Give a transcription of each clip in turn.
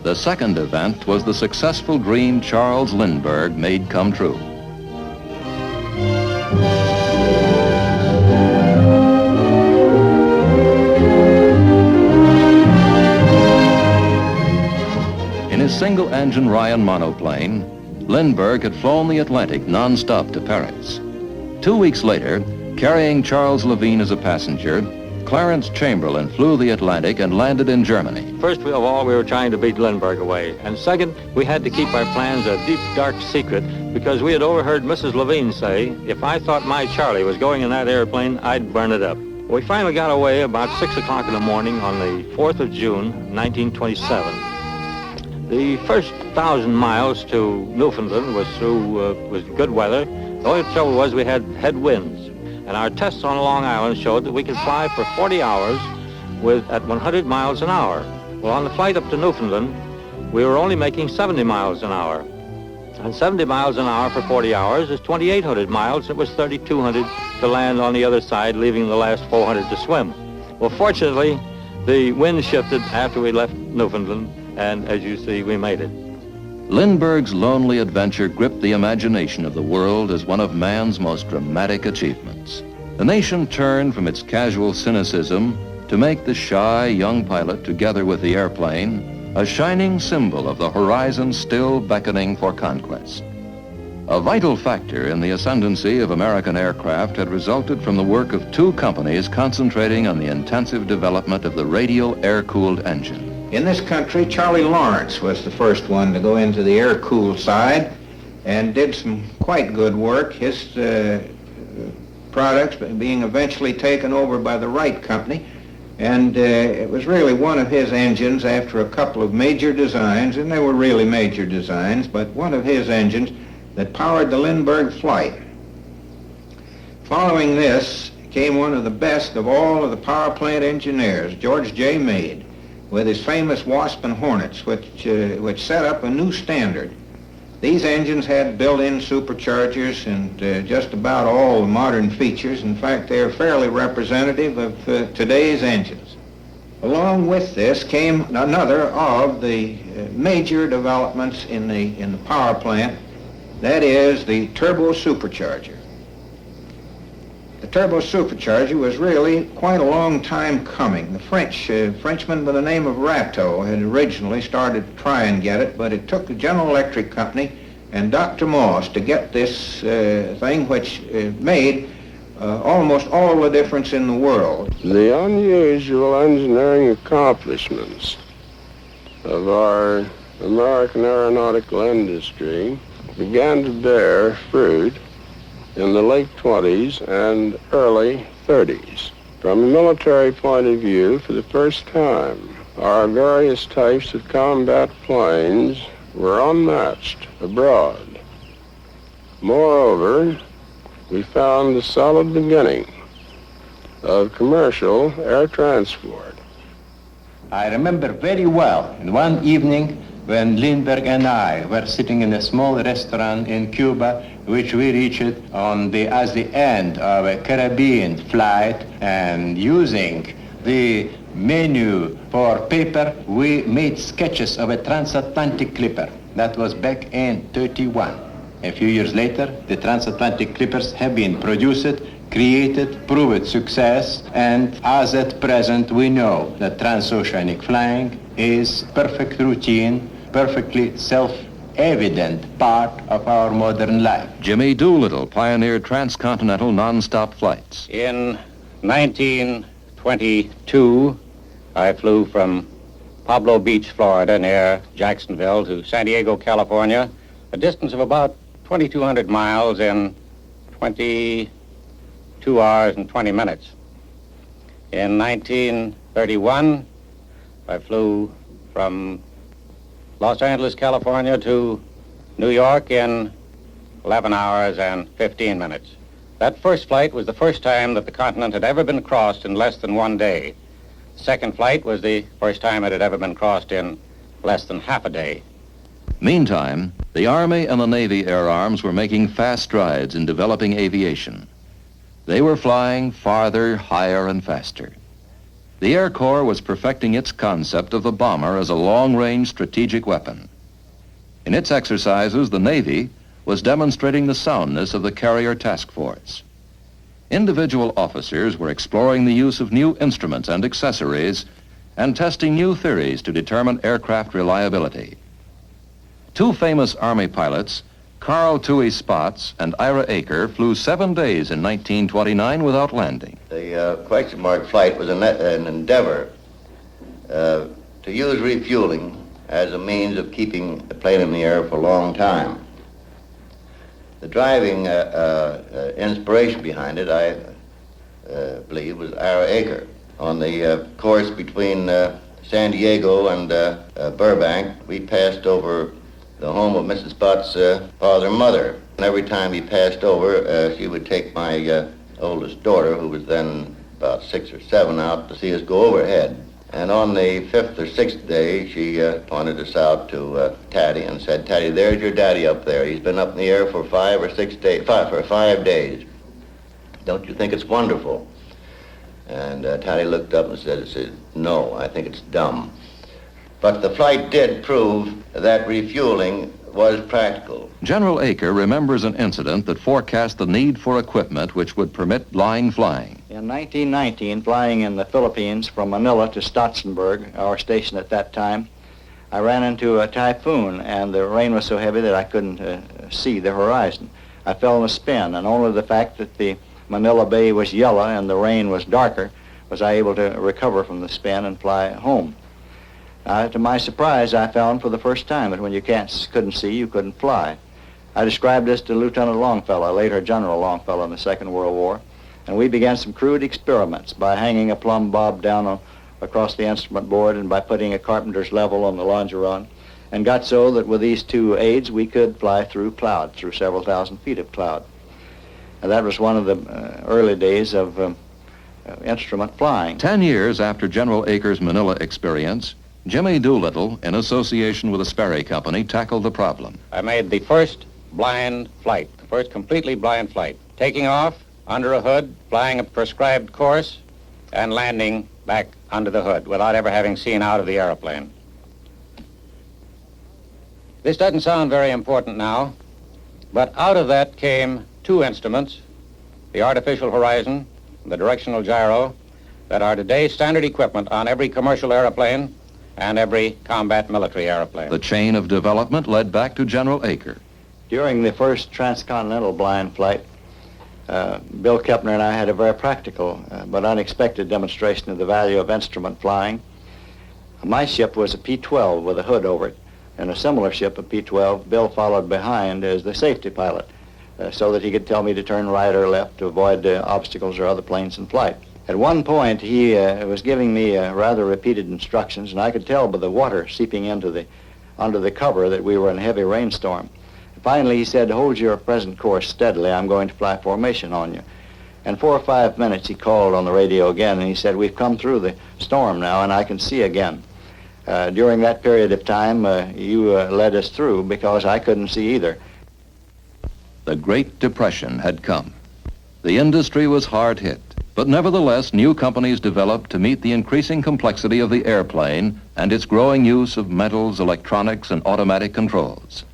The second event was the successful dream Charles Lindbergh made come true. In his single-engine Ryan monoplane, Lindbergh had flown the Atlantic nonstop to Paris. 2 weeks later, carrying Charles Levine as a passenger, Clarence Chamberlain flew the Atlantic and landed in Germany. First of all, we were trying to beat Lindbergh away. And second, we had to keep our plans a deep, dark secret because we had overheard Mrs. Levine say, if I thought my Charlie was going in that airplane, I'd burn it up. We finally got away about 6 o'clock in the morning on the 4th of June, 1927. The first 1,000 miles to Newfoundland was through with good weather. The only trouble was we had headwinds. And our tests on Long Island showed that we could fly for 40 hours at 100 miles an hour. Well, on the flight up to Newfoundland, we were only making 70 miles an hour. And 70 miles an hour for 40 hours is 2,800 miles. It was 3,200 to land on the other side, leaving the last 400 to swim. Well, fortunately, the wind shifted after we left Newfoundland, and as you see, we made it. Lindbergh's lonely adventure gripped the imagination of the world as one of man's most dramatic achievements. The nation turned from its casual cynicism to make the shy young pilot, together with the airplane, a shining symbol of the horizon still beckoning for conquest. A vital factor in the ascendancy of American aircraft had resulted from the work of two companies concentrating on the intensive development of the radial air-cooled engine. In this country, Charlie Lawrence was the first one to go into the air-cooled side and did some quite good work. His products being eventually taken over by the Wright Company. And it was really one of his engines after a couple of major designs, and they were really major designs, but one of his engines that powered the Lindbergh flight. Following this came one of the best of all of the power plant engineers, George J. Meade, with his famous Wasp and Hornets, which set up a new standard. These engines had built-in superchargers and just about all the modern features. In fact, they are fairly representative of today's engines. Along with this came another of the major developments in the power plant, that is the Turbosupercharger. The Turbosupercharger was really quite a long time coming. The Frenchman by the name of Rateau had originally started to try and get it, but it took the General Electric Company and Dr. Morse to get this thing, which made almost all the difference in the world. The unusual engineering accomplishments of our American aeronautical industry began to bear fruit in the late 20s and early 30s. From a military point of view, for the first time, our various types of combat planes were unmatched abroad. Moreover, we found the solid beginning of commercial air transport. I remember very well in one evening when Lindbergh and I were sitting in a small restaurant in Cuba, which we reached at the end of a Caribbean flight, and using the menu for paper, we made sketches of a transatlantic clipper. That was back in 31. A few years later, the transatlantic clippers have been produced, created, proved success, and as at present we know that transoceanic flying is perfect routine, perfectly self-evident part of our modern life. Jimmy Doolittle pioneered transcontinental nonstop flights. In 1922, I flew from Pablo Beach, Florida, near Jacksonville, to San Diego, California, a distance of about 2,200 miles in 22 hours and 20 minutes. In 1931, I flew from Los Angeles, California to New York in 11 hours and 15 minutes. That first flight was the first time that the continent had ever been crossed in less than 1 day. The second flight was the first time it had ever been crossed in less than half a day. Meantime, the Army and the Navy air arms were making fast strides in developing aviation. They were flying farther, higher, and faster. the Air Corps was perfecting its concept of the bomber as a long-range strategic weapon. In its exercises, the Navy was demonstrating the soundness of the carrier task force. Individual officers were exploring the use of new instruments and accessories and testing new theories to determine aircraft reliability. Two famous Army pilots, Carl Toohey Spotts and Ira Aker, flew 7 days in 1929 without landing. The question mark flight was an endeavor to use refueling as a means of keeping the plane in the air for a long time. The driving inspiration behind it, I believe, was Ira Aker. On the course between San Diego and Burbank, we passed over the home of Mrs. Spott's father and mother. And every time he passed over, she would take my oldest daughter, who was then about 6 or 7, out to see us go overhead. And on the 5th or 6th day, she pointed us out to Taddy and said, "Taddy, there's your daddy up there. He's been up in the air for 5 or 6 days, for 5 days. Don't you think it's wonderful?" And Taddy looked up and said, "No, I think it's dumb." But the flight did prove that refueling was practical. General Aker remembers an incident that forecast the need for equipment which would permit line flying. In 1919, flying in the Philippines from Manila to Stotsenburg, our station at that time, I ran into a typhoon, and the rain was so heavy that I couldn't see the horizon. I fell in a spin, and only the fact that the Manila Bay was yellow and the rain was darker was I able to recover from the spin and fly home. To my surprise, I found for the first time that when you couldn't see, you couldn't fly. I described this to Lieutenant Longfellow, later General Longfellow in the Second World War, and we began some crude experiments by hanging a plumb bob down across the instrument board and by putting a carpenter's level on the longeron, and got so that with these two aids we could fly through cloud, through several thousand feet of cloud. And that was one of the early days of instrument flying. 10 years after General Aker's Manila experience, Jimmy Doolittle, in association with the Sperry Company, tackled the problem. I made the first blind flight, the first completely blind flight, taking off under a hood, flying a prescribed course, and landing back under the hood without ever having seen out of the airplane. This doesn't sound very important now, but out of that came two instruments, the artificial horizon, the directional gyro, that are today standard equipment on every commercial airplane and every combat military airplane. The chain of development led back to General Aker. During the first transcontinental blind flight, Bill Kepner and I had a very practical but unexpected demonstration of the value of instrument flying. My ship was a P-12 with a hood over it, and a similar ship, a P-12, Bill followed behind as the safety pilot, so that he could tell me to turn right or left to avoid obstacles or other planes in flight. At one point, he was giving me rather repeated instructions, and I could tell by the water seeping under the cover that we were in a heavy rainstorm. Finally, he said, "Hold your present course steadily. I'm going to fly formation on you." In 4 or 5 minutes, he called on the radio again, and he said, "We've come through the storm now, and I can see again." During that period of time, you led us through because I couldn't see either. The Great Depression had come. The industry was hard hit, but nevertheless, new companies developed to meet the increasing complexity of the airplane and its growing use of metals, electronics, and automatic controls.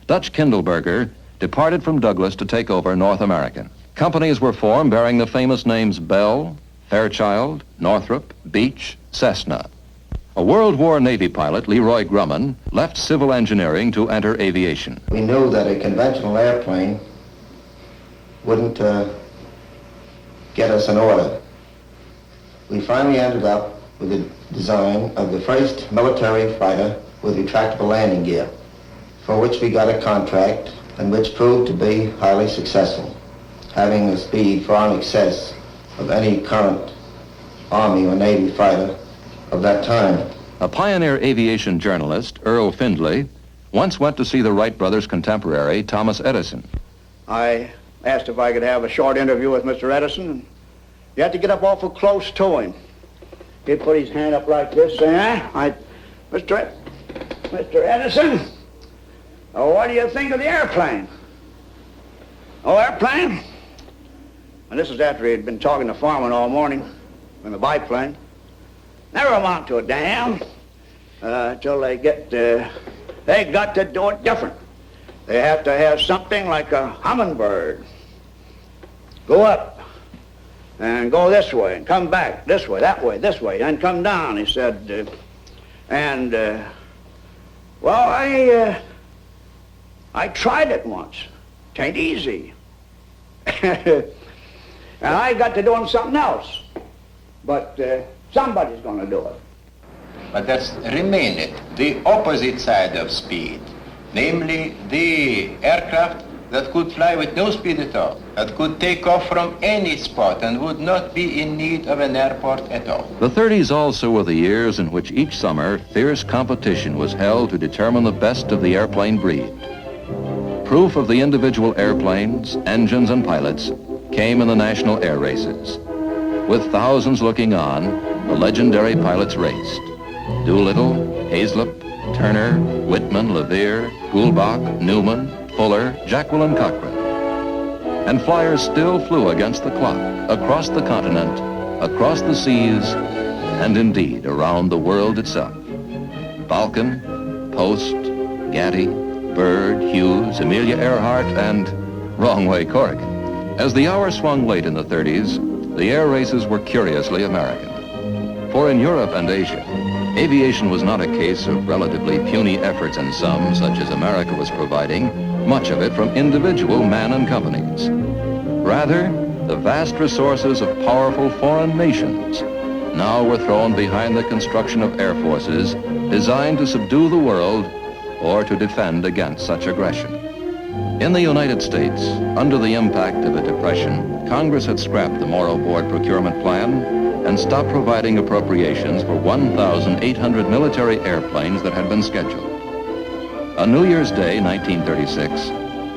Dutch Kindleberger departed from Douglas to take over North American. Companies were formed bearing the famous names Bell, Fairchild, Northrop, Beech, Cessna. A World War Navy pilot, Leroy Grumman, left civil engineering to enter aviation. We knew that a conventional airplane wouldn't get us an order. We finally ended up with the design of the first military fighter with retractable landing gear, for which we got a contract and which proved to be highly successful, having a speed far in excess of any current Army or Navy fighter of that time. A pioneer aviation journalist, Earl Findlay, once went to see the Wright brothers' contemporary, Thomas Edison. I asked if I could have a short interview with Mr. Edison. You had to get up awful close to him. He'd put his hand up like this, saying, Mr. Edison, what do you think of the airplane? Oh, airplane? And this is after he had been talking to Foreman all morning in the biplane. never amount to a damn till they got to do it different. They have to have something like a hummingbird. Go up and go this way and come back this way, that way, this way, and come down, he said. Well, I tried it once. 'Tain't easy. And I got to doing something else. But somebody's going to do it. But that's remained the opposite side of speed, namely the aircraft that could fly with no speed at all, that could take off from any spot and would not be in need of an airport at all. The 30s also were the years in which each summer fierce competition was held to determine the best of the airplane breed. Proof of the individual airplanes, engines, and pilots came in the national air races. With thousands looking on, the legendary pilots raced. Doolittle, Hazlip, Turner, Whitman, Levere, Goulbach, Newman, Fuller, Jacqueline Cochran. And flyers still flew against the clock, across the continent, across the seas, and indeed around the world itself. Balkan, Post, Gatty, Byrd, Hughes, Amelia Earhart, and wrong way Cork. As the hour swung late in the 30s, the air races were curiously American. For in Europe and Asia, aviation was not a case of relatively puny efforts in some, such as America was providing, much of it from individual man and companies. Rather, the vast resources of powerful foreign nations now were thrown behind the construction of air forces designed to subdue the world or to defend against such aggression. In the United States, under the impact of a depression, Congress had scrapped the Morrow Board procurement plan and stopped providing appropriations for 1,800 military airplanes that had been scheduled. On New Year's Day, 1936,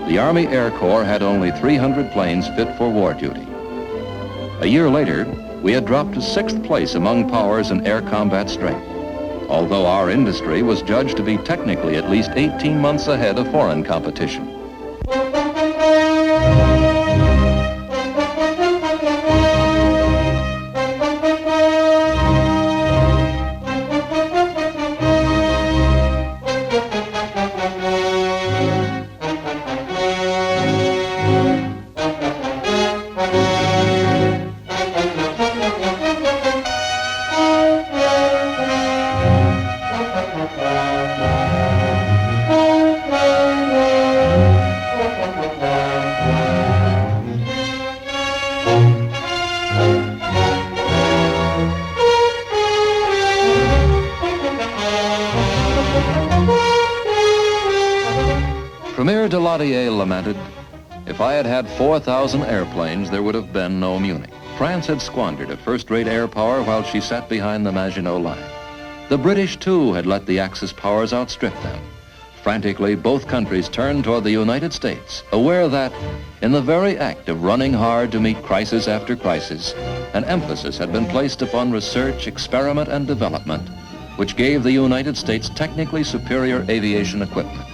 the Army Air Corps had only 300 planes fit for war duty. A year later, we had dropped to 6th place among powers in air combat strength, although our industry was judged to be technically at least 18 months ahead of foreign competition. Lamented, if I had had 4,000 airplanes, there would have been no Munich. France had squandered a first-rate air power while she sat behind the Maginot Line. The British, too, had let the Axis powers outstrip them. Frantically, both countries turned toward the United States, aware that, in the very act of running hard to meet crisis after crisis, an emphasis had been placed upon research, experiment, and development, which gave the United States technically superior aviation equipment.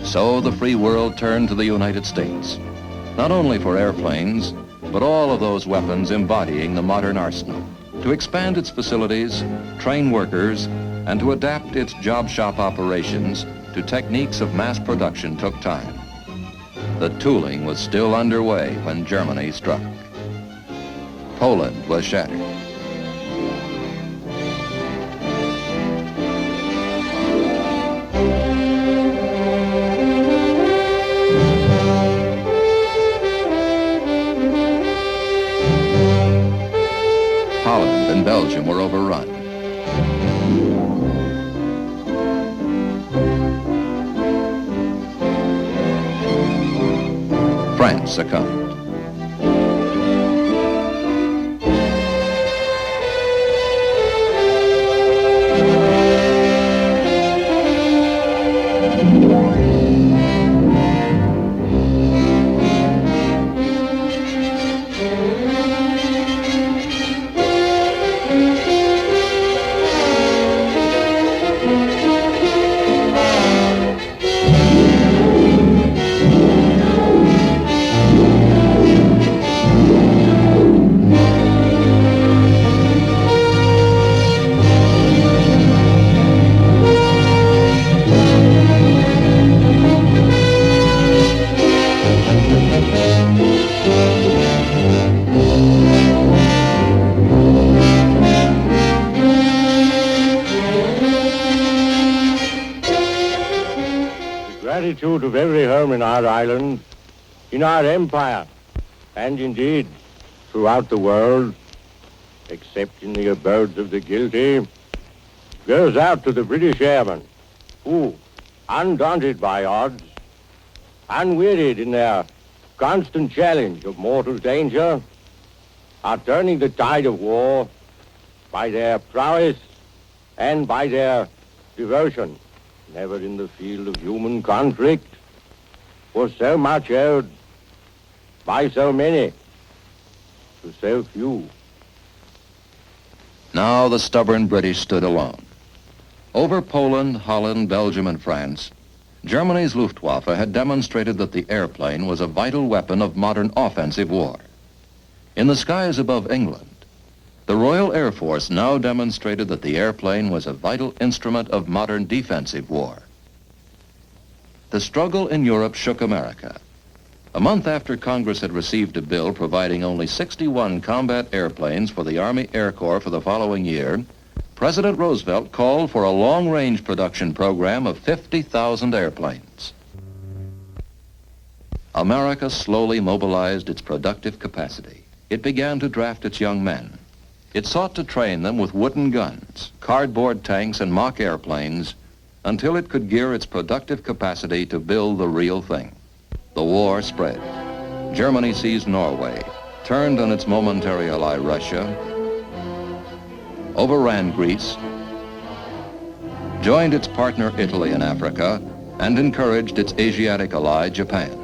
So the free world turned to the United States, not only for airplanes, but all of those weapons embodying the modern arsenal. To expand its facilities, train workers, and to adapt its job shop operations to techniques of mass production took time. The tooling was still underway when Germany struck. Poland was shattered. Holland and Belgium were overrun. France succumbed. attitude of every home in our island, in our empire, and indeed throughout the world, except in the abodes of the guilty, goes out to the British airmen who, undaunted by odds, unwearied in their constant challenge of mortal danger, are turning the tide of war by their prowess and by their devotion, never in the field of human conflict, for so much owed by so many to so few. Now the stubborn British stood alone. Over Poland, Holland, Belgium, and France, Germany's Luftwaffe had demonstrated that the airplane was a vital weapon of modern offensive war. In the skies above England, the Royal Air Force now demonstrated that the airplane was a vital instrument of modern defensive war. The struggle in Europe shook America. A month after Congress had received a bill providing only 61 combat airplanes for the Army Air Corps for the following year, President Roosevelt called for a long-range production program of 50,000 airplanes. America slowly mobilized its productive capacity. It began to draft its young men. It sought to train them with wooden guns, cardboard tanks, and mock airplanes until it could gear its productive capacity to build the real thing. The war spread. Germany seized Norway, turned on its momentary ally Russia, overran Greece, joined its partner Italy in Africa, and encouraged its Asiatic ally Japan.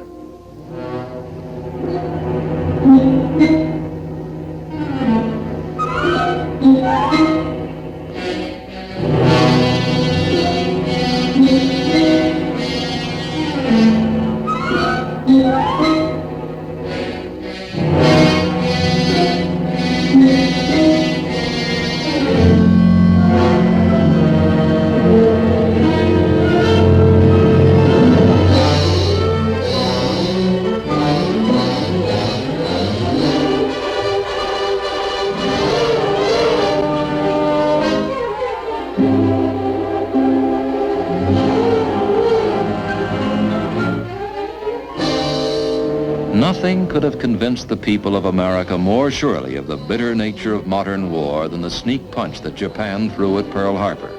Nothing could have convinced the people of America more surely of the bitter nature of modern war than the sneak punch that Japan threw at Pearl Harbor.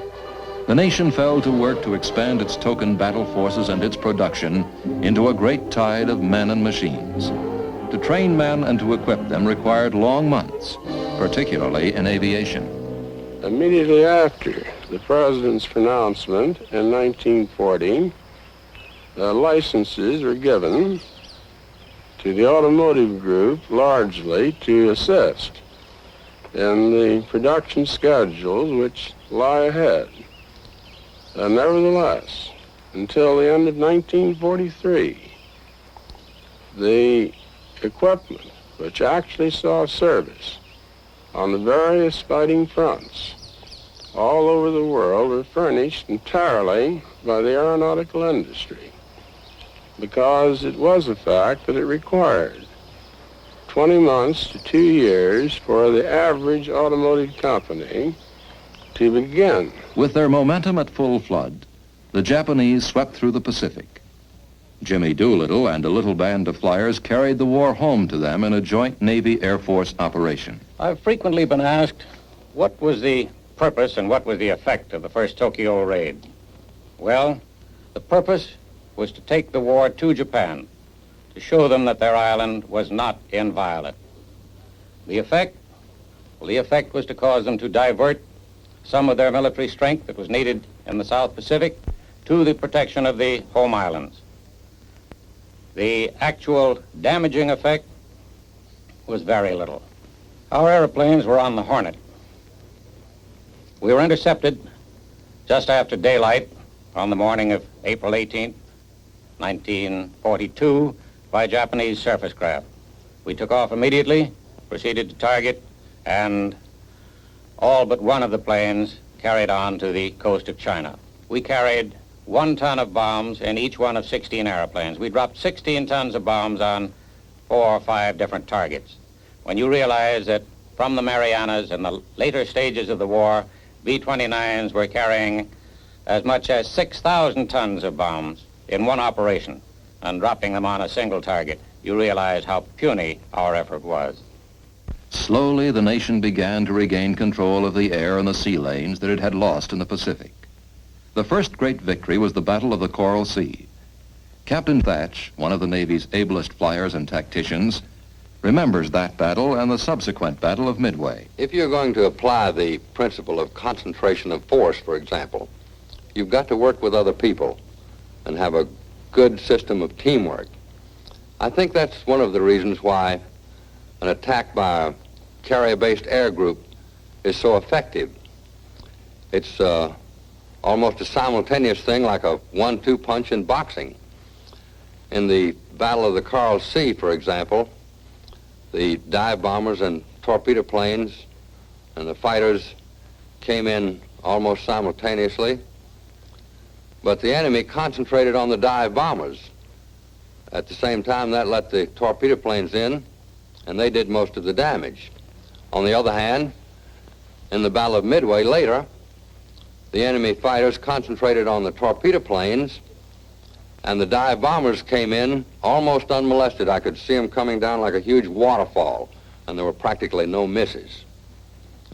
The nation fell to work to expand its token battle forces and its production into a great tide of men and machines. To train men and to equip them required long months, particularly in aviation. Immediately after the President's pronouncement in 1940, licenses were given to the automotive group largely to assist in the production schedules which lie ahead. Nevertheless, until the end of 1943, the equipment which actually saw service on the various fighting fronts all over the world were furnished entirely by the aeronautical industry, because it was a fact that it required 20 months to 2 years for the average automotive company to begin. With their momentum at full flood, the Japanese swept through the Pacific. Jimmy Doolittle and a little band of flyers carried the war home to them in a joint Navy-Air Force operation. I've frequently been asked, what was the purpose and what was the effect of the first Tokyo raid? Well, the purpose was to take the war to Japan, to show them that their island was not inviolate. The effect? Well, the effect was to cause them to divert some of their military strength that was needed in the South Pacific to the protection of the home islands. The actual damaging effect was very little. Our airplanes were on the Hornet. We were intercepted just after daylight on the morning of April 18th, 1942, by Japanese surface craft. We took off immediately, proceeded to target, and all but one of the planes carried on to the coast of China. We carried 1 ton of bombs in each one of 16 airplanes. We dropped 16 tons of bombs on 4 or 5 different targets. When you realize that from the Marianas in the later stages of the war, B-29s were carrying as much as 6,000 tons of bombs, in one operation and dropping them on a single target, you realize how puny our effort was. Slowly, the nation began to regain control of the air and the sea lanes that it had lost in the Pacific. The first great victory was the Battle of the Coral Sea. Captain Thatch, one of the Navy's ablest flyers and tacticians, remembers that battle and the subsequent Battle of Midway. If you're going to apply the principle of concentration of force, for example, you've got to work with other people and have a good system of teamwork. I think that's one of the reasons why an attack by a carrier-based air group is so effective. It's almost a simultaneous thing, like a 1-2 punch in boxing. In the Battle of the Coral Sea, for example, the dive bombers and torpedo planes and the fighters came in almost simultaneously, but the enemy concentrated on the dive bombers. At the same time, that let the torpedo planes in, and they did most of the damage. On the other hand, in the Battle of Midway later, the enemy fighters concentrated on the torpedo planes, and the dive bombers came in almost unmolested. I could see them coming down like a huge waterfall, and there were practically no misses.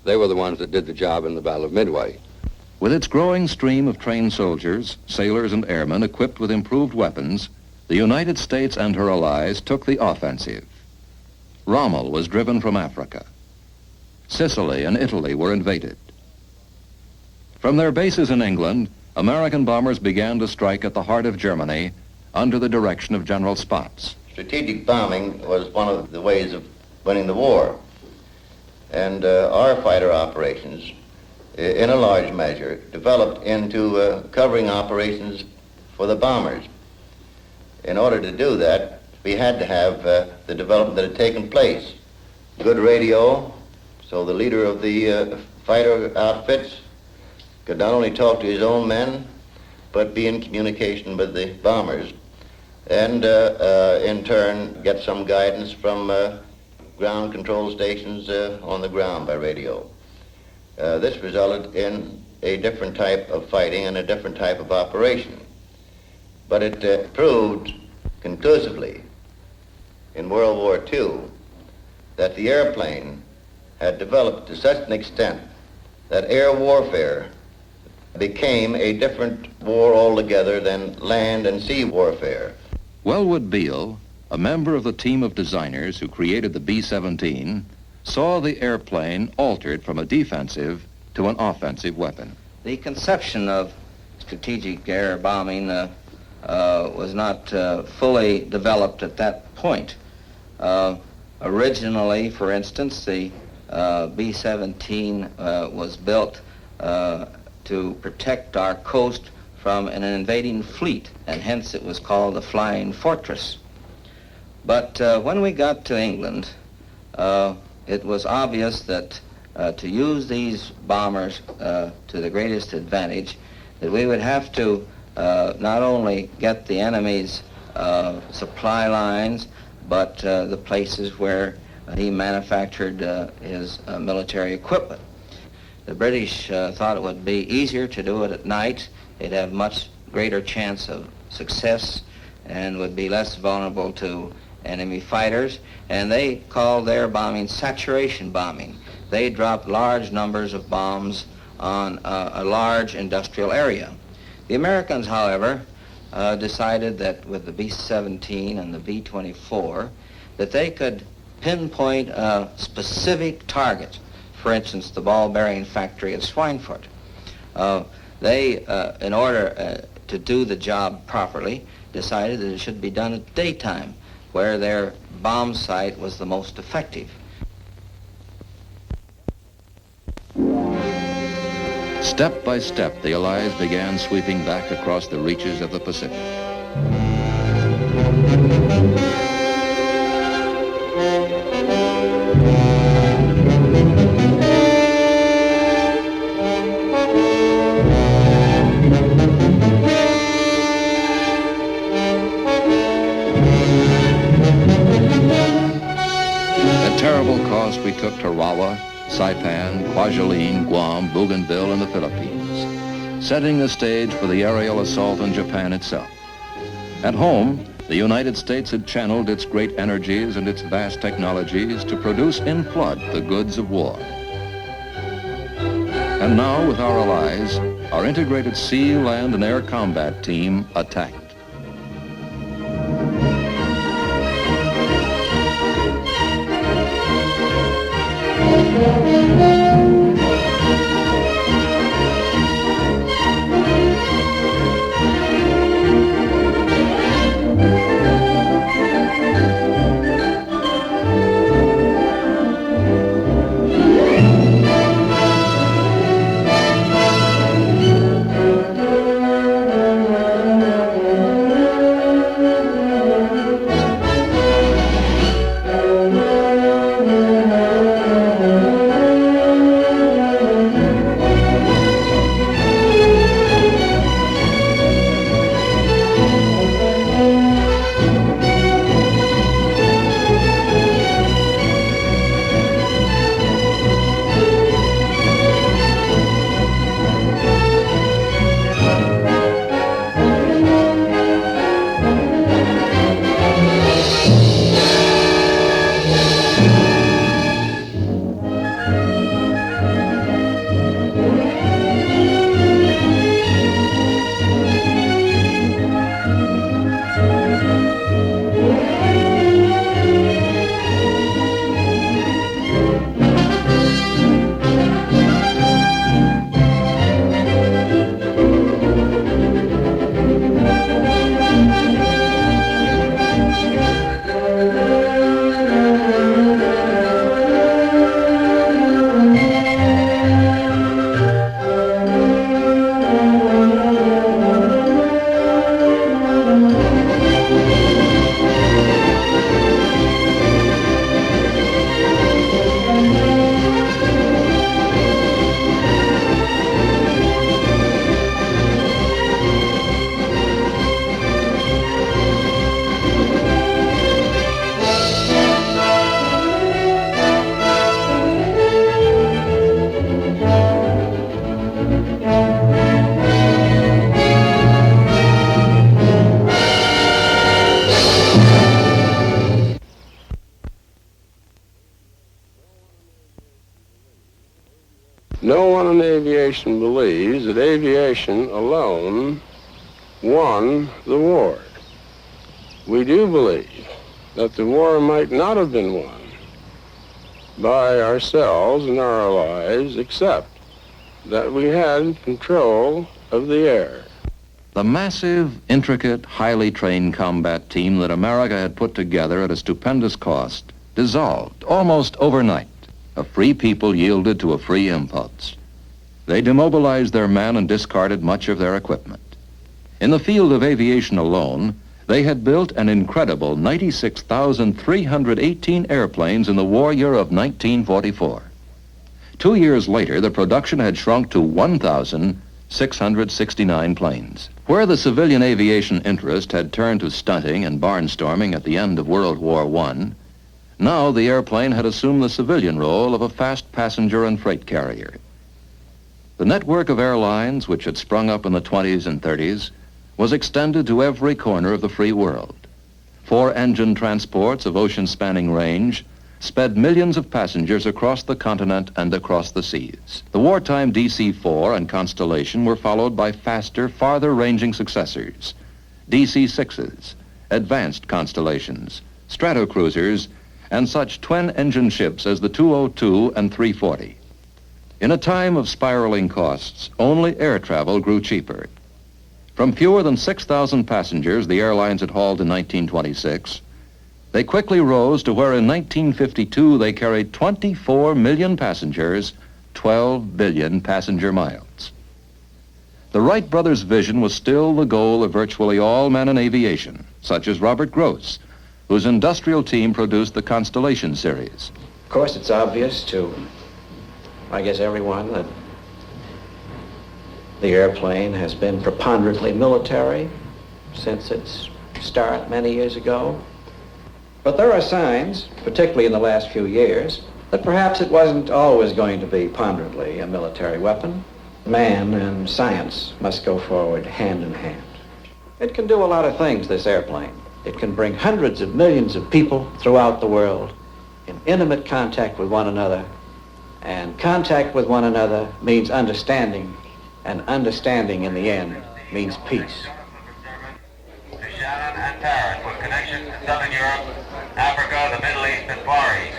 They were the ones that did the job in the Battle of Midway. With its growing stream of trained soldiers, sailors, and airmen equipped with improved weapons, the United States and her allies took the offensive. Rommel was driven from Africa. Sicily and Italy were invaded. From their bases in England, American bombers began to strike at the heart of Germany under the direction of General Spaatz. Strategic bombing was one of the ways of winning the war. And our fighter operations, in a large measure, developed into covering operations for the bombers. In order to do that, we had to have the development that had taken place. Good radio, so the leader of the fighter outfits could not only talk to his own men, but be in communication with the bombers, and in turn get some guidance from ground control stations on the ground by radio. This resulted in a different type of fighting and a different type of operation. But it proved conclusively in World War II that the airplane had developed to such an extent that air warfare became a different war altogether than land and sea warfare. Wellwood Beale, a member of the team of designers who created the B-17, saw the airplane altered from a defensive to an offensive weapon. The conception of strategic air bombing was not fully developed at that point. Originally, for instance, the B-17 was built to protect our coast from an invading fleet, and hence it was called the Flying Fortress. But when we got to England, it was obvious that to use these bombers to the greatest advantage, that we would have to not only get the enemy's supply lines, but the places where he manufactured his military equipment. The British thought it would be easier to do it at night. They'd have much greater chance of success and would be less vulnerable to enemy fighters. And they called their bombing saturation bombing. They dropped large numbers of bombs on a large industrial area. The Americans, however, decided that with the B-17 and the B-24, that they could pinpoint a specific target. For instance, the ball bearing factory at Schweinfurt. They, in order to do the job properly, decided that it should be done at daytime, where their bomb sight was the most effective. Step by step, the Allies began sweeping back across the reaches of the Pacific. Terrible cost we took Tarawa, Saipan, Kwajalein, Guam, Bougainville, and the Philippines, setting the stage for the aerial assault on Japan itself. At home, the United States had channeled its great energies and its vast technologies to produce in flood the goods of war. And now, with our allies, our integrated sea, land, and air combat team attacked. No one in aviation believes that aviation alone won the war. We do believe that the war might not have been won by ourselves and our allies, except that we had control of the air. The massive, intricate, highly trained combat team that America had put together at a stupendous cost dissolved almost overnight. A free people yielded to a free impulse. They demobilized their men and discarded much of their equipment. In the field of aviation alone, they had built an incredible 96,318 airplanes in the war year of 1944. 2 years later, the production had shrunk to 1,669 planes. Where the civilian aviation interest had turned to stunting and barnstorming at the end of World War I, now the airplane had assumed the civilian role of a fast passenger and freight carrier. The network of airlines, which had sprung up in the 20s and 30s, was extended to every corner of the free world. 4-engine transports of ocean-spanning range sped millions of passengers across the continent and across the seas. The wartime DC-4 and Constellation were followed by faster, farther-ranging successors, DC-6s, advanced Constellations, Stratocruisers, and such twin-engine ships as the 202 and 340. In a time of spiraling costs, only air travel grew cheaper. From fewer than 6,000 passengers the airlines had hauled in 1926, they quickly rose to where in 1952 they carried 24 million passengers, 12 billion passenger miles. The Wright brothers' vision was still the goal of virtually all men in aviation, such as Robert Gross, whose industrial team produced the Constellation series. Of course, it's obvious to, I guess, everyone that the airplane has been preponderantly military since its start many years ago. But there are signs, particularly in the last few years, that perhaps it wasn't always going to be ponderantly a military weapon. Man and science must go forward hand in hand. It can do a lot of things, this airplane. It can bring hundreds of millions of people throughout the world in intimate contact with one another. And contact with one another means understanding, and understanding in the end means peace. To Shannon and Paris with connections to Southern Europe, Africa, the Middle East, and Far East.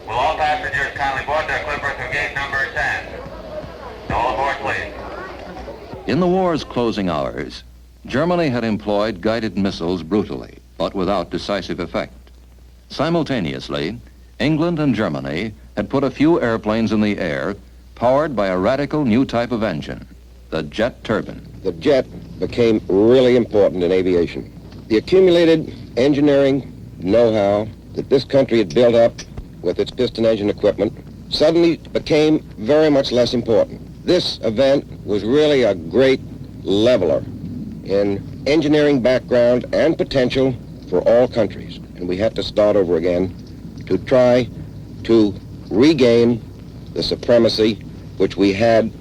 Will all passengers kindly board their clipper through gate number 10? All aboard, please. In the war's closing hours, Germany had employed guided missiles brutally, but without decisive effect. Simultaneously, England and Germany had put a few airplanes in the air powered by a radical new type of engine, the jet turbine. The jet became really important in aviation. The accumulated engineering know-how that this country had built up with its piston engine equipment suddenly became very much less important. This event was really a great leveler in engineering background and potential for all countries. And we had to start over again to try to regain the supremacy which we had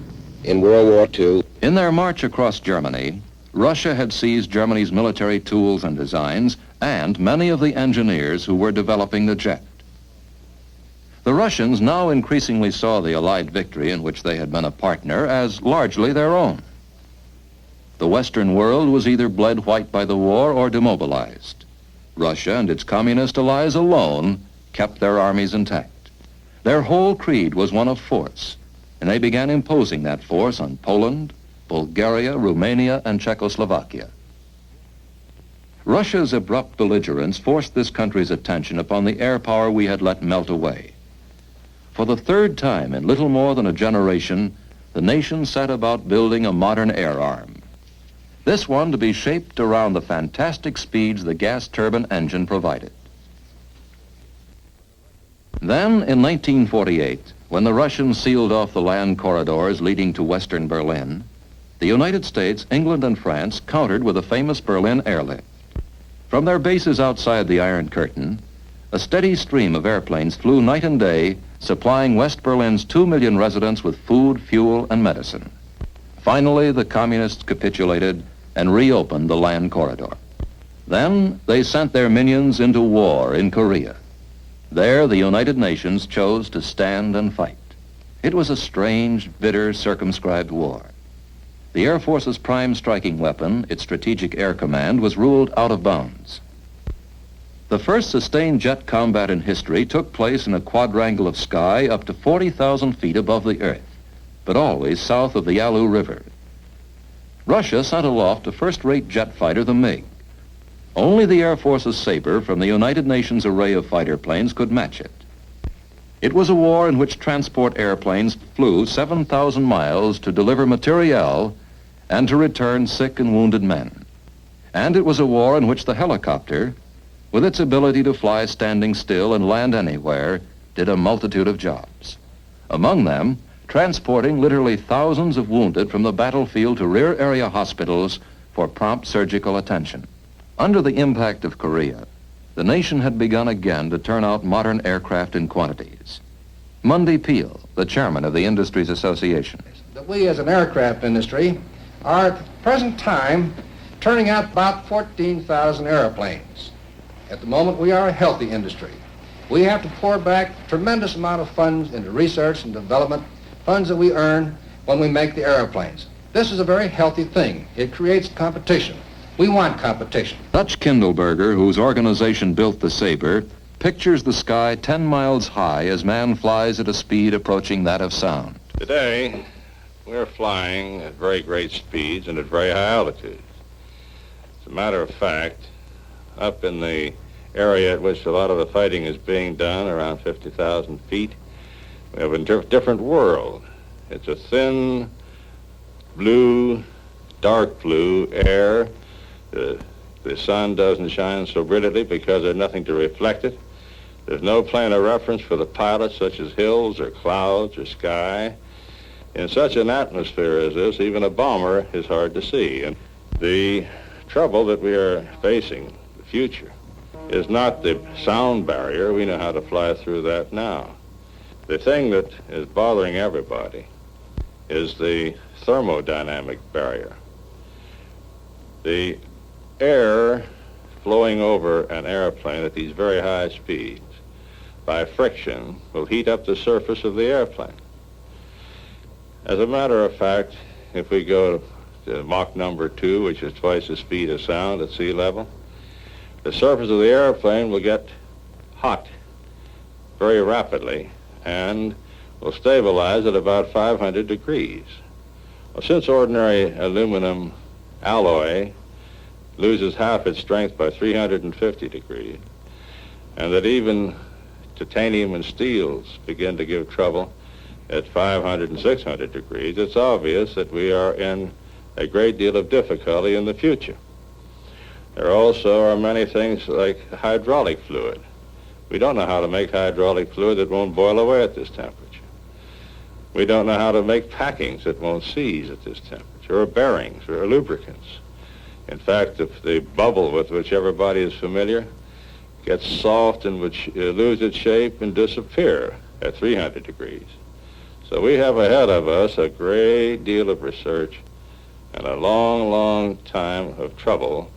in World War II. In their march across Germany, Russia had seized Germany's military tools and designs and many of the engineers who were developing the jet. The Russians now increasingly saw the Allied victory in which they had been a partner as largely their own. The Western world was either bled white by the war or demobilized. Russia and its communist allies alone kept their armies intact. Their whole creed was one of force, and they began imposing that force on Poland, Bulgaria, Romania, and Czechoslovakia. Russia's abrupt belligerence forced this country's attention upon the air power we had let melt away. For the third time in little more than a generation, the nation set about building a modern air arm. This one to be shaped around the fantastic speeds the gas turbine engine provided. Then, in 1948, when the Russians sealed off the land corridors leading to western Berlin, the United States, England, and France countered with a famous Berlin airlift. From their bases outside the Iron Curtain, a steady stream of airplanes flew night and day, supplying West Berlin's 2 million residents with food, fuel, and medicine. Finally, the communists capitulated and reopened the land corridor. Then they sent their minions into war in Korea. There, the United Nations chose to stand and fight. It was a strange, bitter, circumscribed war. The Air Force's prime striking weapon, its Strategic Air Command, was ruled out of bounds. The first sustained jet combat in history took place in a quadrangle of sky up to 40,000 feet above the earth, but always south of the Yalu River. Russia sent aloft a first-rate jet fighter, the MiG. Only the Air Force's Sabre from the United Nations array of fighter planes could match it. It was a war in which transport airplanes flew 7,000 miles to deliver materiel and to return sick and wounded men. And it was a war in which the helicopter, with its ability to fly standing still and land anywhere, did a multitude of jobs. Among them, transporting literally thousands of wounded from the battlefield to rear area hospitals for prompt surgical attention. Under the impact of Korea, the nation had begun again to turn out modern aircraft in quantities. Mundy Peel, the chairman of the Industries Association. That we as an aircraft industry are at the present time turning out about 14,000 airplanes. At the moment, we are a healthy industry. We have to pour back a tremendous amount of funds into research and development, funds that we earn when we make the airplanes. This is a very healthy thing. It creates competition. We want competition. Dutch Kindleberger, whose organization built the Sabre, pictures the sky 10 miles high as man flies at a speed approaching that of sound. Today, we're flying at very great speeds and at very high altitudes. As a matter of fact, up in the area at which a lot of the fighting is being done, around 50,000 feet, we have a different world. It's a thin, blue, dark blue air. The sun doesn't shine so brilliantly because there's nothing to reflect it. There's no plane of reference for the pilot, such as hills or clouds or sky. In such an atmosphere as this, even a bomber is hard to see. And the trouble that we are facing, the future, is not the sound barrier. We know how to fly through that now. The thing that is bothering everybody is the thermodynamic barrier. The air flowing over an airplane at these very high speeds by friction will heat up the surface of the airplane. As a matter of fact, if we go to Mach number 2, which is twice the speed of sound at sea level, the surface of the airplane will get hot very rapidly and will stabilize at about 500 degrees. Well, since ordinary aluminum alloy loses half its strength by 350 degrees, and that even titanium and steels begin to give trouble at 500 and 600 degrees, it's obvious that we are in a great deal of difficulty in the future. There also are many things like hydraulic fluid. We don't know how to make hydraulic fluid that won't boil away at this temperature. We don't know how to make packings that won't seize at this temperature, or bearings, or lubricants. In fact, if the bubble with which everybody is familiar gets soft and would lose its shape and disappear at 300 degrees. So we have ahead of us a great deal of research and a long, long time of trouble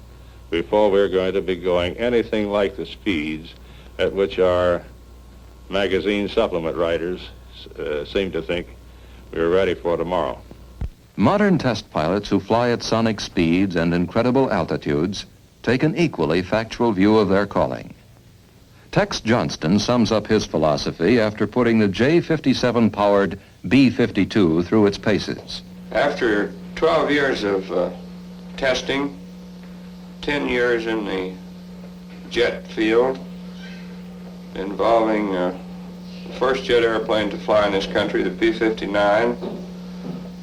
before we're going to be going anything like the speeds at which our magazine supplement writers seem to think we're ready for tomorrow. Modern test pilots who fly at sonic speeds and incredible altitudes take an equally factual view of their calling. Tex Johnston sums up his philosophy after putting the J-57-powered B-52 through its paces. After 12 years of testing, 10 years in the jet field, involving the first jet airplane to fly in this country, the P-59,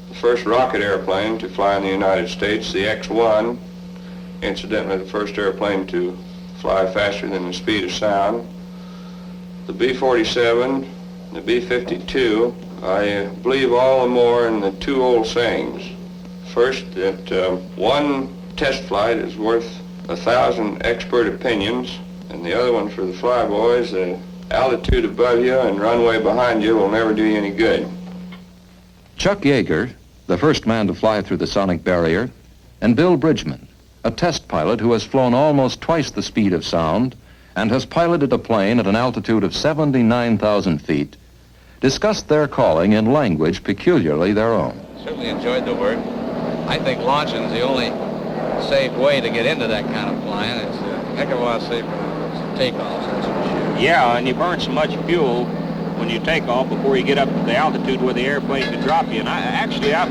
the first rocket airplane to fly in the United States, the X-1, incidentally the first airplane to fly faster than the speed of sound, the B-47, the B-52. I believe all the more in the two old sayings. First, that one test flight is worth 1,000 expert opinions, and the other one for the flyboys, the altitude above you and runway behind you will never do you any good. Chuck Yeager, the first man to fly through the sonic barrier, and Bill Bridgman, a test pilot who has flown almost twice the speed of sound and has piloted a plane at an altitude of 79,000 feet, discussed their calling in language peculiarly their own. Certainly enjoyed the work. I think launching is the only safe way to get into that kind of flying. It's a heck of a lot safer than takeoffs, that's for sure. Yeah, and you burn so much fuel when you take off before you get up to the altitude where the airplane can drop you. And I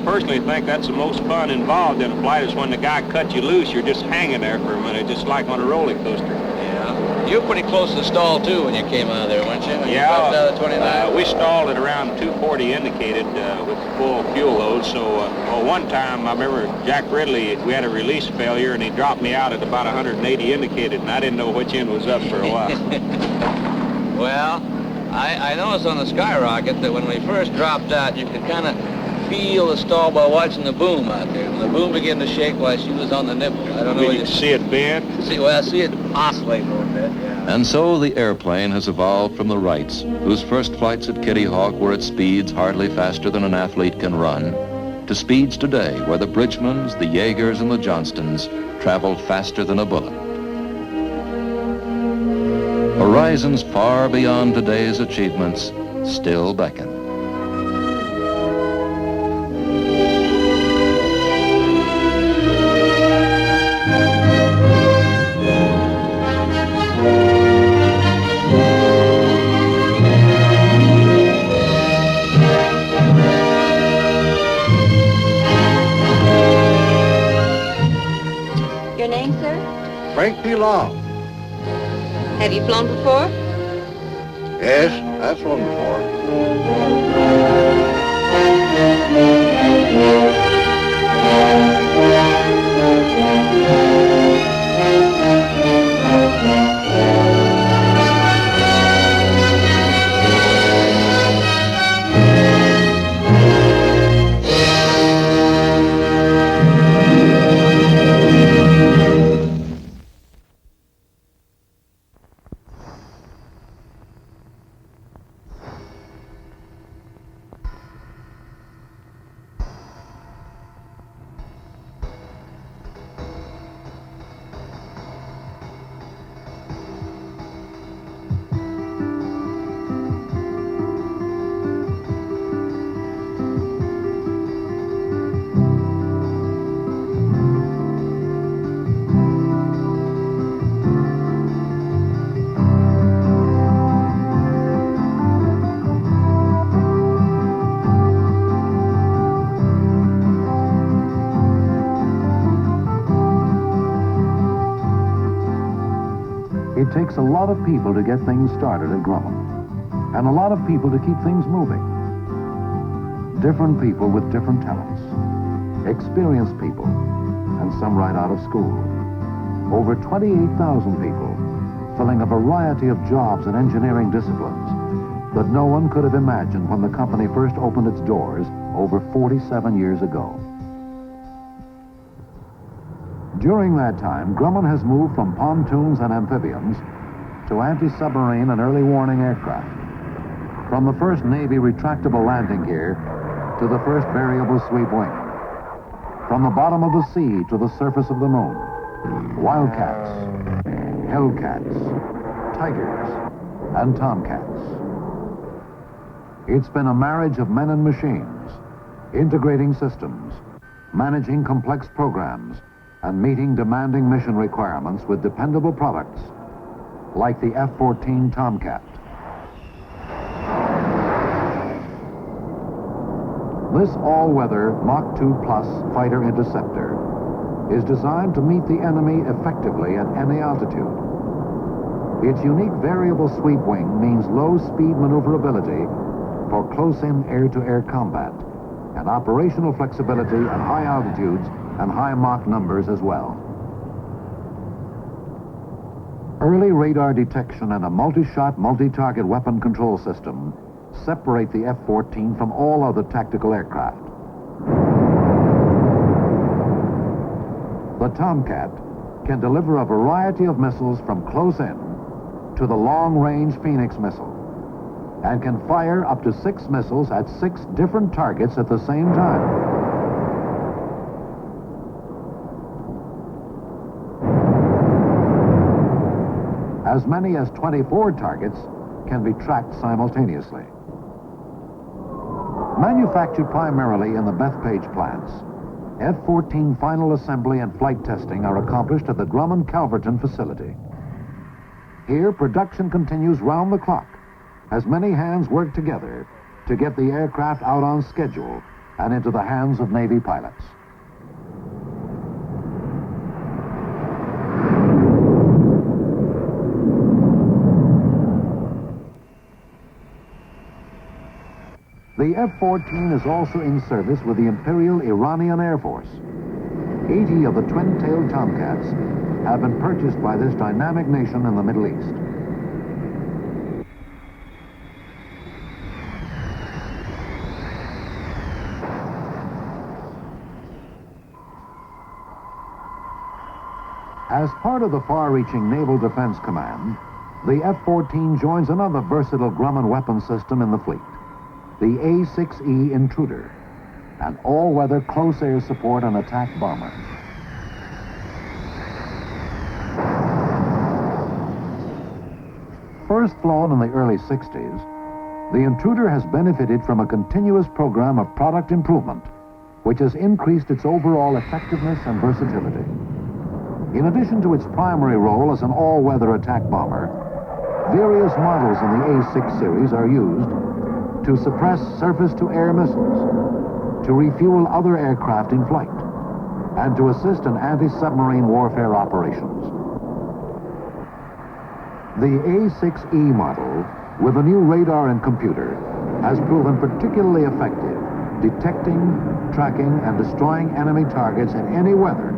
personally think that's the most fun involved in a flight is when the guy cuts you loose, you're just hanging there for a minute, just like on a roller coaster. Yeah. You were pretty close to stall, too, when you came out of there, weren't you? When yeah. You out of 29? We stalled at around 240 indicated with full fuel load. So one time, I remember Jack Ridley, we had a release failure, and he dropped me out at about 180 indicated, and I didn't know which end was up for a while. Well, I noticed on the Skyrocket that when we first dropped out, you could kind of feel the stall by watching the boom out there. When the boom began to shake while she was on the nipple. I don't know. You can see it bend? I see it oscillate a little bit, yeah. And so the airplane has evolved from the Wrights, whose first flights at Kitty Hawk were at speeds hardly faster than an athlete can run, to speeds today where the Bridgmans, the Yeagers, and the Johnstons travel faster than a bullet. Horizons far beyond today's achievements still beckon. Your name, sir? Frank P. Long. Have you flown before? Yes, I've flown before. It takes a lot of people to get things started at Grumman, and a lot of people to keep things moving. Different people with different talents, experienced people, and some right out of school. Over 28,000 people filling a variety of jobs and engineering disciplines that no one could have imagined when the company first opened its doors over 47 years ago. During that time, Grumman has moved from pontoons and amphibians to anti-submarine and early warning aircraft. From the first Navy retractable landing gear to the first variable sweep wing. From the bottom of the sea to the surface of the moon. Wildcats, Hellcats, Tigers, and Tomcats. It's been a marriage of men and machines, integrating systems, managing complex programs, and meeting demanding mission requirements with dependable products like the F-14 Tomcat. This all-weather Mach 2 Plus fighter interceptor is designed to meet the enemy effectively at any altitude. Its unique variable sweep wing means low-speed maneuverability for close-in air-to-air combat and operational flexibility at high altitudes and high Mach numbers as well. Early radar detection and a multi-shot, multi-target weapon control system separate the F-14 from all other tactical aircraft. The Tomcat can deliver a variety of missiles from close-in to the long-range Phoenix missile and can fire up to 6 missiles at 6 different targets at the same time. As many as 24 targets can be tracked simultaneously. Manufactured primarily in the Bethpage plants, F-14 final assembly and flight testing are accomplished at the Grumman Calverton facility. Here, production continues round the clock as many hands work together to get the aircraft out on schedule and into the hands of Navy pilots. The F-14 is also in service with the Imperial Iranian Air Force. 80 of the twin-tailed Tomcats have been purchased by this dynamic nation in the Middle East. As part of the far-reaching Naval Defense Command, the F-14 joins another versatile Grumman weapon system in the fleet, the A-6E Intruder, an all-weather close air support and attack bomber. First flown in the early 60s, the Intruder has benefited from a continuous program of product improvement, which has increased its overall effectiveness and versatility. In addition to its primary role as an all-weather attack bomber, various models in the A-6 series are used to suppress surface-to-air missiles, to refuel other aircraft in flight, and to assist in anti-submarine warfare operations. The A-6E model, with a new radar and computer, has proven particularly effective, detecting, tracking, and destroying enemy targets in any weather,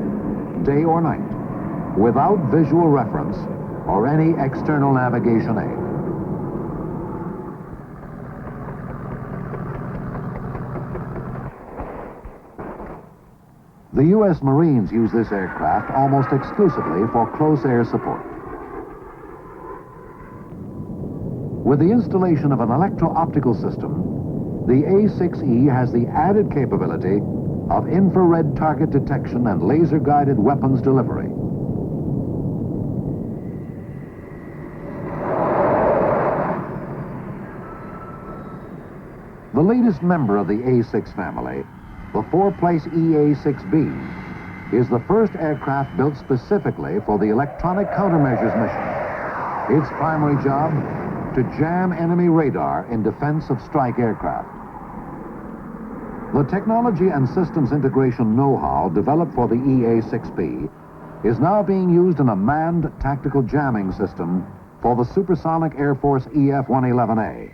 day or night, without visual reference or any external navigation aid. The U.S. Marines use this aircraft almost exclusively for close air support. With the installation of an electro-optical system, the A-6E has the added capability of infrared target detection and laser-guided weapons delivery. The latest member of the A-6 family, the 4-place EA-6B, is the first aircraft built specifically for the electronic countermeasures mission. Its primary job, to jam enemy radar in defense of strike aircraft. The technology and systems integration know-how developed for the EA-6B is now being used in a manned tactical jamming system for the supersonic Air Force EF-111A.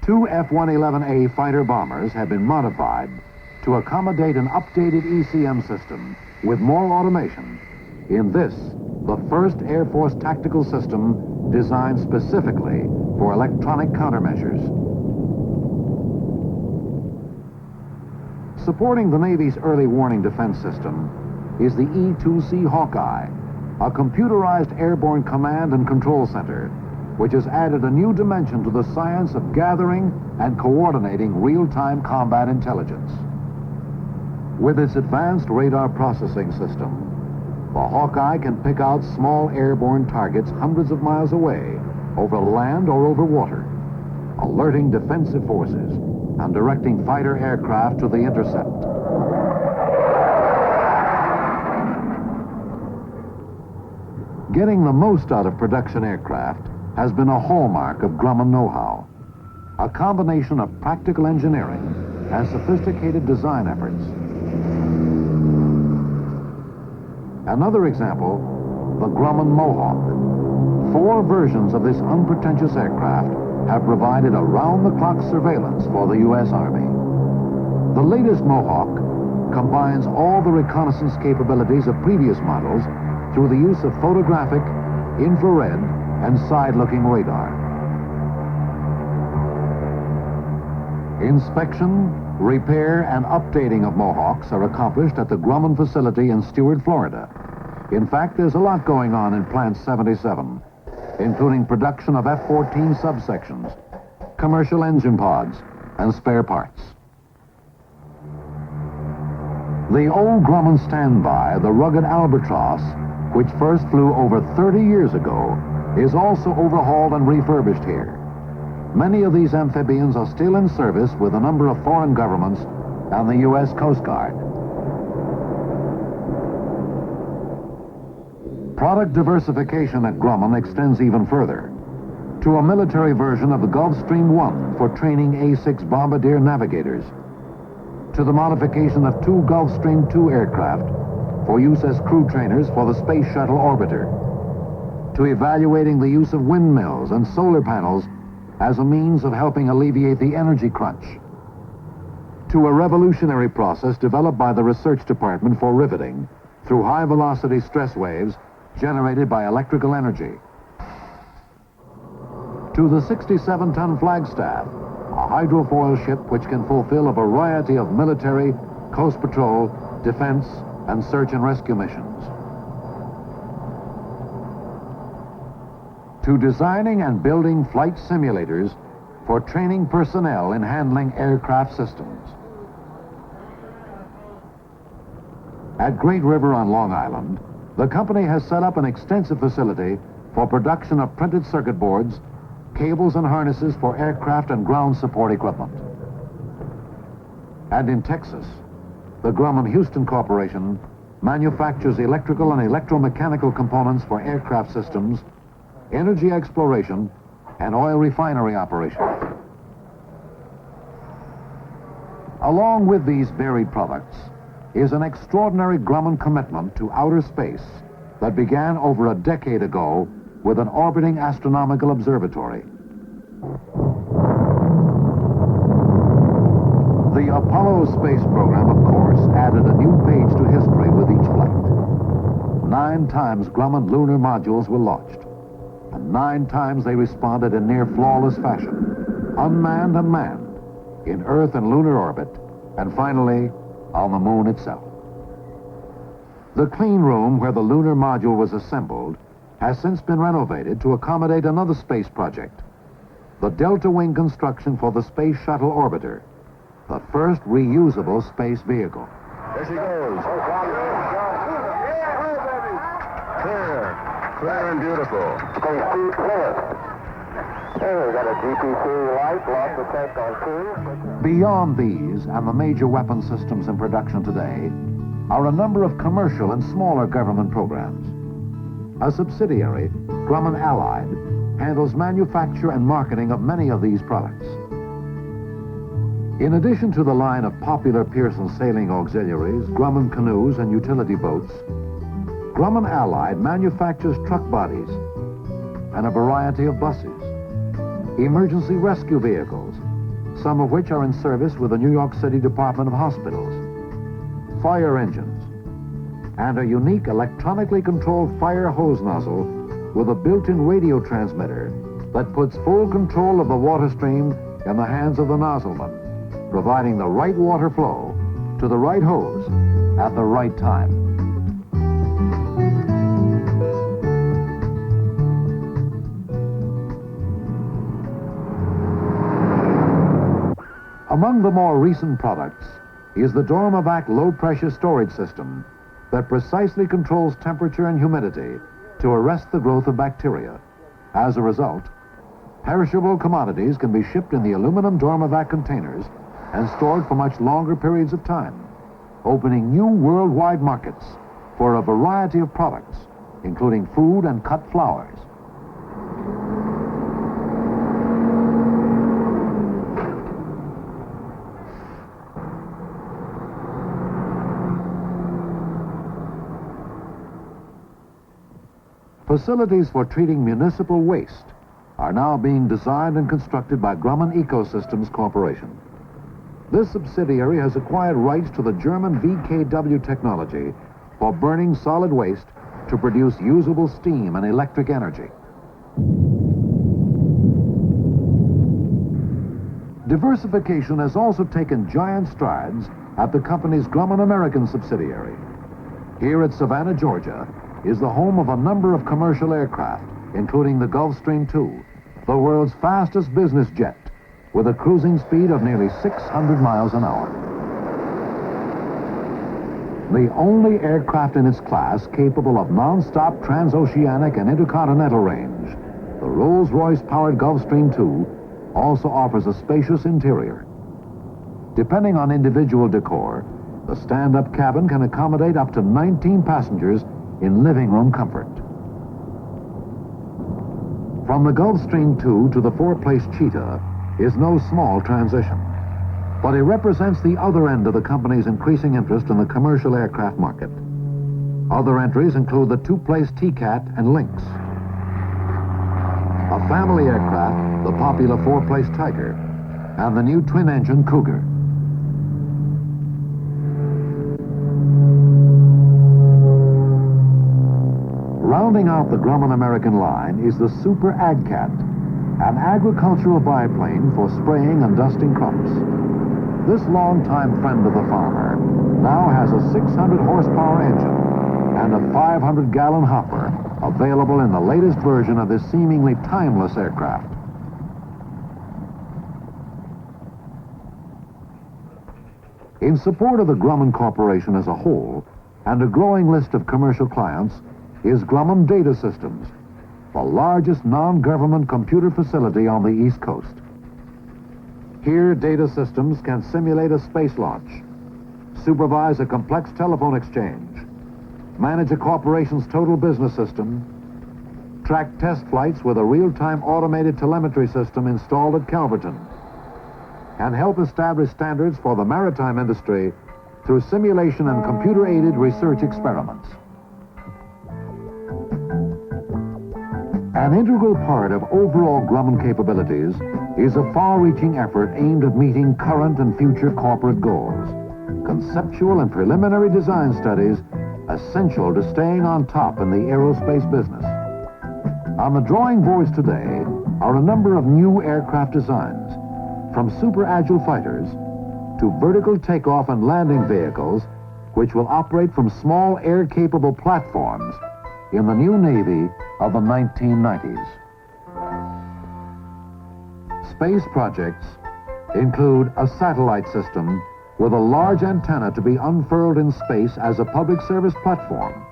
Two F-111A fighter bombers have been modified to accommodate an updated ECM system with more automation. In this, the first Air Force tactical system designed specifically for electronic countermeasures. Supporting the Navy's early warning defense system is the E-2C Hawkeye, a computerized airborne command and control center, which has added a new dimension to the science of gathering and coordinating real-time combat intelligence. With its advanced radar processing system, the Hawkeye can pick out small airborne targets hundreds of miles away, over land or over water, alerting defensive forces and directing fighter aircraft to the intercept. Getting the most out of production aircraft has been a hallmark of Grumman know-how, a combination of practical engineering and sophisticated design efforts. Another example, the Grumman Mohawk. 4 versions of this unpretentious aircraft have provided around-the-clock surveillance for the U.S. Army. The latest Mohawk combines all the reconnaissance capabilities of previous models through the use of photographic, infrared, and side-looking radar. Inspection, repair, and updating of Mohawks are accomplished at the Grumman facility in Stewart, Florida. In fact, there's a lot going on in Plant 77, including production of F-14 subsections, commercial engine pods, and spare parts. The old Grumman standby, the rugged Albatross, which first flew over 30 years ago, is also overhauled and refurbished here. Many of these amphibians are still in service with a number of foreign governments and the U.S. Coast Guard. Product diversification at Grumman extends even further to a military version of the Gulfstream 1 for training A-6 bombardier navigators, to the modification of 2 Gulfstream 2 aircraft for use as crew trainers for the Space Shuttle Orbiter, to evaluating the use of windmills and solar panels as a means of helping alleviate the energy crunch, to a revolutionary process developed by the Research Department for riveting through high-velocity stress waves generated by electrical energy, to the 67-ton Flagstaff, a hydrofoil ship which can fulfill a variety of military, coast patrol, defense, and search and rescue missions, to designing and building flight simulators for training personnel in handling aircraft systems. At Great River on Long Island, the company has set up an extensive facility for production of printed circuit boards, cables and harnesses for aircraft and ground support equipment. And in Texas, the Grumman Houston Corporation manufactures electrical and electromechanical components for aircraft systems, energy exploration, and oil refinery operations. Along with these varied products is an extraordinary Grumman commitment to outer space that began over a decade ago with an orbiting astronomical observatory. The Apollo space program, of course, added a new page to history with each flight. 9 times Grumman lunar modules were launched, and 9 times they responded in near flawless fashion, unmanned and manned, in Earth and lunar orbit, and finally, on the moon itself. The clean room where the lunar module was assembled has since been renovated to accommodate another space project, the Delta Wing construction for the Space Shuttle Orbiter, the first reusable space vehicle. There she goes. Clear and beautiful. Speed clear. There, we got a GPC light, lost the test on 2. Beyond these and the major weapon systems in production today are a number of commercial and smaller government programs. A subsidiary, Grumman Allied, handles manufacture and marketing of many of these products. In addition to the line of popular Pearson sailing auxiliaries, Grumman canoes, and utility boats, Grumman Allied manufactures truck bodies and a variety of buses, emergency rescue vehicles, some of which are in service with the New York City Department of Hospitals, fire engines, and a unique electronically controlled fire hose nozzle with a built-in radio transmitter that puts full control of the water stream in the hands of the nozzleman, providing the right water flow to the right hose at the right time. Among the more recent products is the Dormavac low-pressure storage system that precisely controls temperature and humidity to arrest the growth of bacteria. As a result, perishable commodities can be shipped in the aluminum Dormavac containers and stored for much longer periods of time, opening new worldwide markets for a variety of products, including food and cut flowers. Facilities for treating municipal waste are now being designed and constructed by Grumman Ecosystems Corporation. This subsidiary has acquired rights to the German VKW technology for burning solid waste to produce usable steam and electric energy. Diversification has also taken giant strides at the company's Grumman American subsidiary. Here at Savannah, Georgia, is the home of a number of commercial aircraft, including the Gulfstream II, the world's fastest business jet, with a cruising speed of nearly 600 miles an hour. The only aircraft in its class capable of non-stop transoceanic and intercontinental range, the Rolls-Royce-powered Gulfstream II also offers a spacious interior. Depending on individual decor, the stand-up cabin can accommodate up to 19 passengers in living room comfort. From the Gulfstream II to the four-place Cheetah is no small transition, but it represents the other end of the company's increasing interest in the commercial aircraft market. Other entries include the two-place T-Cat and Lynx, a family aircraft, the popular four-place Tiger, and the new twin-engine Cougar. Rounding out the Grumman American line is the Super AgCat, an agricultural biplane for spraying and dusting crops. This longtime friend of the farmer now has a 600-horsepower engine and a 500-gallon hopper available in the latest version of this seemingly timeless aircraft. In support of the Grumman Corporation as a whole and a growing list of commercial clients is Grumman Data Systems, the largest non-government computer facility on the East Coast. Here, Data Systems can simulate a space launch, supervise a complex telephone exchange, manage a corporation's total business system, track test flights with a real-time automated telemetry system installed at Calverton, and help establish standards for the maritime industry through simulation and computer-aided research experiments. An integral part of overall Grumman capabilities is a far-reaching effort aimed at meeting current and future corporate goals. Conceptual and preliminary design studies essential to staying on top in the aerospace business. On the drawing boards today are a number of new aircraft designs, from super agile fighters to vertical takeoff and landing vehicles, which will operate from small air-capable platforms in the new Navy of the 1990s. Space projects include a satellite system with a large antenna to be unfurled in space as a public service platform,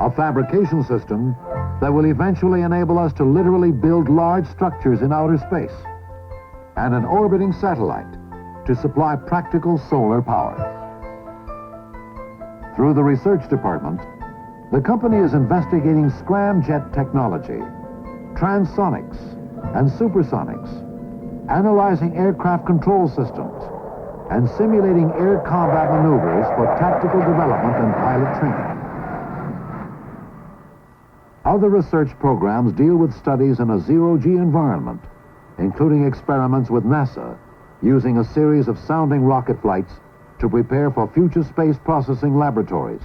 a fabrication system that will eventually enable us to literally build large structures in outer space, and an orbiting satellite to supply practical solar power. Through the research department, the company is investigating scramjet technology, transonics, and supersonics, analyzing aircraft control systems, and simulating air combat maneuvers for tactical development and pilot training. Other research programs deal with studies in a zero-G environment, including experiments with NASA using a series of sounding rocket flights to prepare for future space processing laboratories.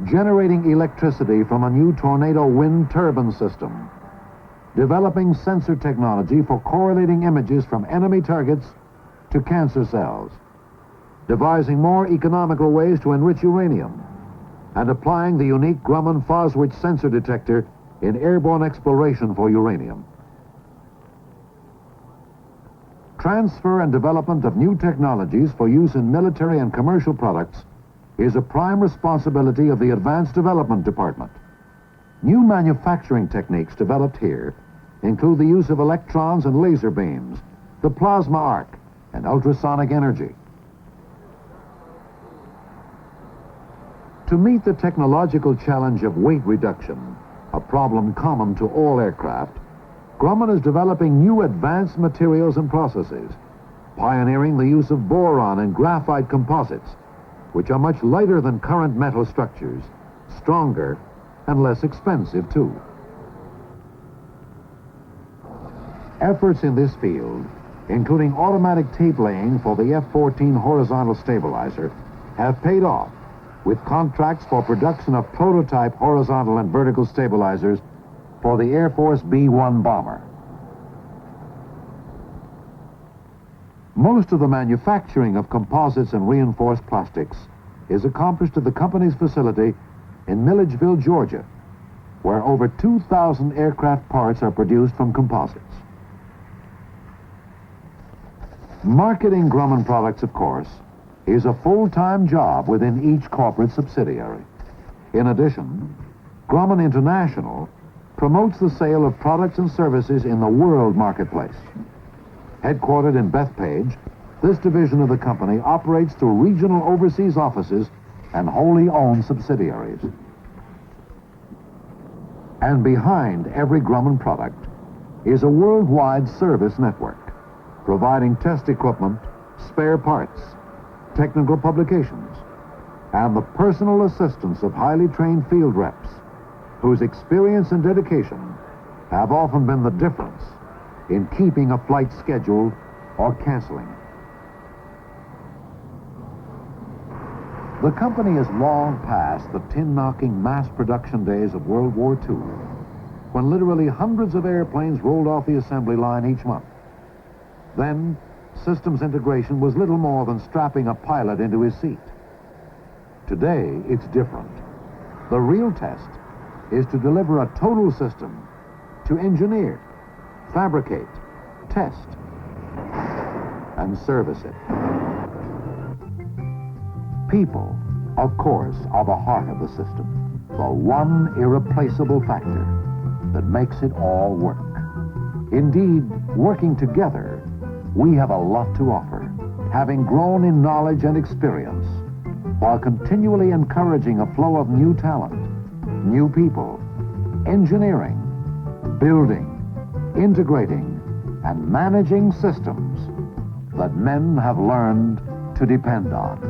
Generating electricity from a new tornado wind turbine system. Developing sensor technology for correlating images from enemy targets to cancer cells. Devising more economical ways to enrich uranium. And applying the unique Grumman Foswich sensor detector in airborne exploration for uranium. Transfer and development of new technologies for use in military and commercial products is a prime responsibility of the Advanced Development Department. New manufacturing techniques developed here include the use of electrons and laser beams, the plasma arc, and ultrasonic energy. To meet the technological challenge of weight reduction, a problem common to all aircraft, Grumman is developing new advanced materials and processes, pioneering the use of boron and graphite composites, which are much lighter than current metal structures, stronger, and less expensive too. Efforts in this field, including automatic tape laying for the F-14 horizontal stabilizer, have paid off, with contracts for production of prototype horizontal and vertical stabilizers for the Air Force B-1 bomber. Most of the manufacturing of composites and reinforced plastics is accomplished at the company's facility in Milledgeville, Georgia, where over 2,000 aircraft parts are produced from composites. Marketing Grumman products, of course, is a full-time job within each corporate subsidiary. In addition, Grumman International promotes the sale of products and services in the world marketplace. Headquartered in Bethpage, this division of the company operates through regional overseas offices and wholly owned subsidiaries. And behind every Grumman product is a worldwide service network, providing test equipment, spare parts, technical publications, and the personal assistance of highly trained field reps, whose experience and dedication have often been the difference in keeping a flight scheduled or canceling it. The company is long past the tin-knocking mass production days of World War II, when literally hundreds of airplanes rolled off the assembly line each month. Then, systems integration was little more than strapping a pilot into his seat. Today, it's different. The real test is to deliver a total system, to engineer, fabricate, test, and service it. People, of course, are the heart of the system, the one irreplaceable factor that makes it all work. Indeed, working together, we have a lot to offer, having grown in knowledge and experience, while continually encouraging a flow of new talent, new people, engineering, building, integrating, and managing systems that men have learned to depend on.